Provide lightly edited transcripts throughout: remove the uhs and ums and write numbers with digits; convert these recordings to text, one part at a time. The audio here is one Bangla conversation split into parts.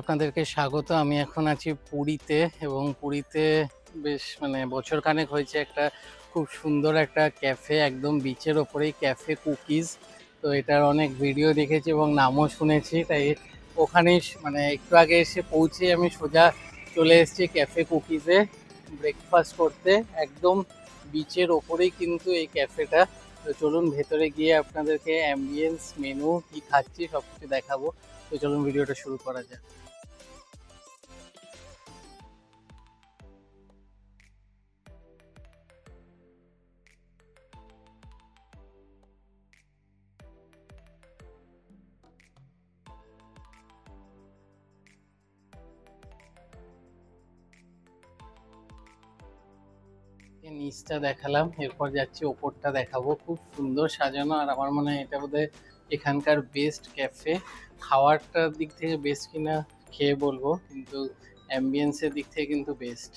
আপনাদেরকে স্বাগত। আমি এখন আছি পুরীতে এবং পুরীতে বেশ বছর খানেক হয়েছে একটা খুব সুন্দর একটা ক্যাফে, একদম বিচের ওপরেই ক্যাফে কুকিজ। তো এটার অনেক ভিডিও দেখেছি এবং নামও শুনেছি, তাই ওখানেই একটু আগে এসে পৌঁছে আমি সোজা চলে এসেছি ক্যাফে কুকিজে ব্রেকফাস্ট করতে। একদম বিচের ওপরেই কিন্তু এই ক্যাফেটা। তো চলুন ভেতরে গিয়ে আপনাদেরকে অ্যাম্বিয়েন্স, মেনু, কি খাচ্ছি সব কিছু দেখাবো। তো চলুন ভিডিওটা শুরু করা যাক। নিচটা দেখালাম, এরপর যাচ্ছি ওপরটা দেখাবো। খুব সুন্দর সাজানো, আর আমার মনে হয় এটা বোধহয় এখানকার বেস্ট ক্যাফে। খাওয়ারটার দিক থেকে বেস্ট কিনা খেয়ে বলবো, কিন্তু অ্যাম্বিয়েন্সের দিক থেকে কিন্তু বেস্ট।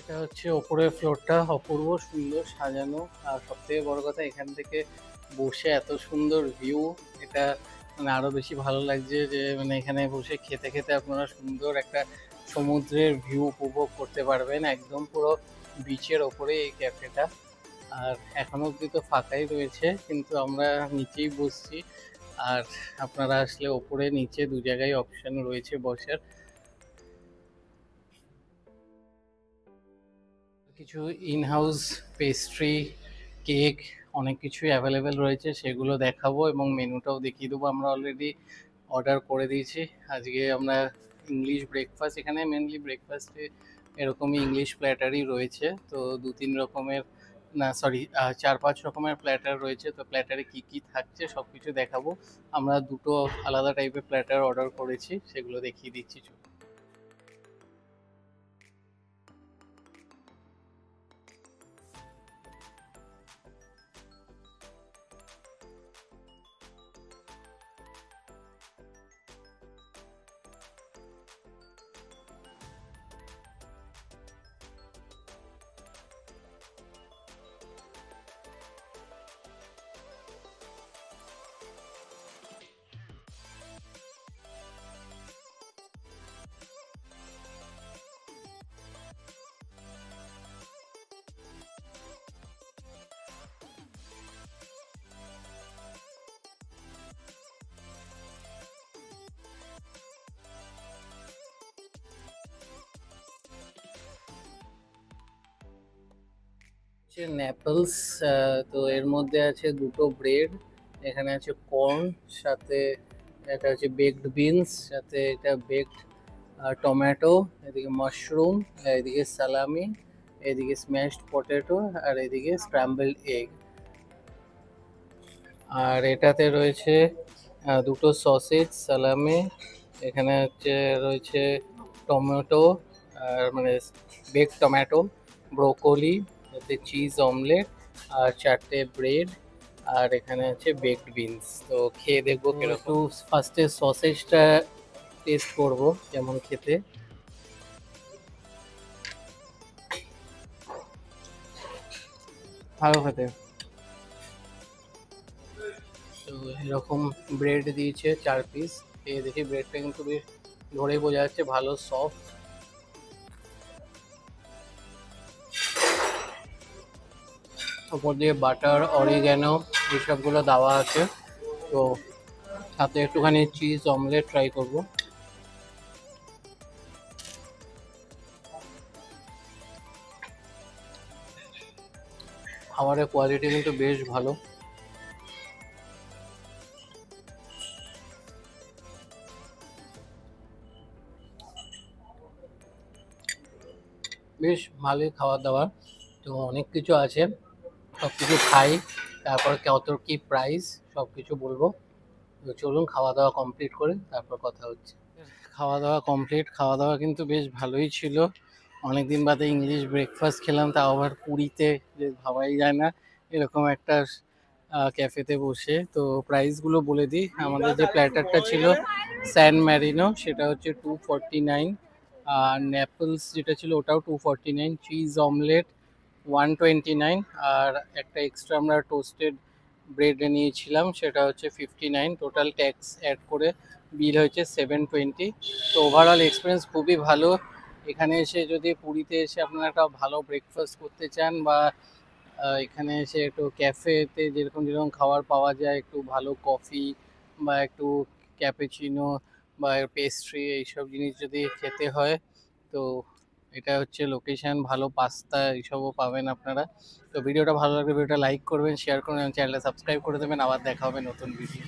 এটা হচ্ছে ওপরের ফ্লোরটা, অপূর্ব সুন্দর সাজানো। আর সব থেকে বড় কথা, এখান থেকে বসে এত সুন্দর ভিউ, এটা আরো বেশি ভালো লাগছে যে এখানে বসে খেতে খেতে আপনারা সুন্দর একটা সমুদ্রের ভিউ উপভোগ করতে পারবেন। একদম পুরো বিচের ওপরে এই ক্যাফেটা। আর এখনো অবধি তো ফাঁকাই রয়েছে, কিন্তু আমরা নিচেই বসছি। আর আপনারা আসলে ওপরে নিচে দু জায়গায় অপশন রয়েছে বসার। কিছু ইনহাউস পেস্ট্রি, কেক, অনেক কিছুই অ্যাভেলেবেল রয়েছে, সেগুলো দেখাবো এবং মেনুটাও দেখিয়ে দেবো। আমরা অলরেডি অর্ডার করে দিয়েছি। আজকে আমরা ইংলিশ ব্রেকফাস্ট, এখানে মেনলি ব্রেকফাস্টে এরকমই ইংলিশ প্ল্যাটারই রয়েছে। তো দু তিন রকমের, না সরি, 4-5 রকমের প্ল্যাটার রয়েছে। তো প্ল্যাটারে কি কি থাকছে সব কিছু দেখাবো। আমরা দুটো আলাদা টাইপের প্ল্যাটার অর্ডার করেছি, সেগুলো দেখিয়ে দিচ্ছি। ন্যাপলস, তো এর মধ্যে আছে দুটো ব্রেড, এখানে আছে কর্ন, সাথে এটা হচ্ছে বেকড বিনস, সাথে এটা বেকড টমেটো, এদিকে মাশরুম, এদিকে সালামি, এদিকে স্ম্যাশড পটেটো, আর এদিকে স্ক্র্যাম্বলড এগ। আর এটাতে রয়েছে দুটো সসেজ, সালামি, এখানে হচ্ছে রয়েছে টমেটো, আর বেকড টমেটো, ব্রোকলি, এতে চিজ অমলেট, আর 4টে ব্রেড, আর এখানে আছে বেকড বিনস। তো খেয়ে দেখবো একটু ফার্স্টে সসেজটা টেস্ট করব কেমন খেতে। ভালো খেতে। তো এরকম ব্রেড দিয়েছে 4 পিস, খেয়ে দেখি ব্রেডটা কিন্তু বেশ ধরে বোঝা যাচ্ছে ভালো সফট। ওপর দিয়ে বাটার, অরিগ্যানো এইসবগুলো দেওয়া আছে। তো সাথে একটুখানি চিজ অমলেট ট্রাই করব। খাবারের কোয়ালিটি কিন্তু বেশ ভালো। বেশ ভালোই খাওয়া দাওয়া, তো অনেক কিছু আছে, সব কিছু খাই, তারপর কত কি প্রাইস সব কিছু বলবো। তো চলুন খাওয়া দাওয়া কমপ্লিট করে তারপর কথা হচ্ছে। খাওয়া দাওয়া কমপ্লিট, খাওয়া দাওয়া কিন্তু বেশ ভালোই ছিল। অনেকদিন বাদে ইংলিশ ব্রেকফাস্ট খেলাম, তাও আবার পুরীতে, যে ভাবাই যায় না এরকম একটা ক্যাফেতে বসে। তো প্রাইসগুলো বলে দিই। আমাদের যে প্ল্যাটারটা ছিল স্যান ম্যারিনো, সেটা হচ্ছে 249। আর নেপলস যেটা ছিল ওটাও 249। Cheese omelette 129। আর একটা এক্সট্রা আমরা টোস্টেড ব্রেড নিয়েছিলাম, সেটা হচ্ছে 59। টোটাল ট্যাক্স অ্যাড করে বিল হয়েছে 720। তো ওভারঅল এক্সপিরিয়েন্স খুবই ভালো। এখানে এসে যদি পুরীতে এসে আপনারা একটা ভালো ব্রেকফাস্ট করতে চান, বা এখানে এসে একটু ক্যাফেতে যেরকম যেরকম খাবার পাওয়া যায়, একটু ভালো কফি বা একটু ক্যাপুচিনো বা পেস্ট্রি এইসব জিনিস যদি খেতে হয়, তো এটা হচ্ছে লোকেশন। ভালো পাস্তা এইসবও পাবেন আপনারা। তো ভিডিওটা ভালো লাগলে ভিডিওটা লাইক করবেন, শেয়ার করবেন, চ্যানেলটা সাবস্ক্রাইব করে দেবেন। আবার দেখা হবে নতুন ভিডিও।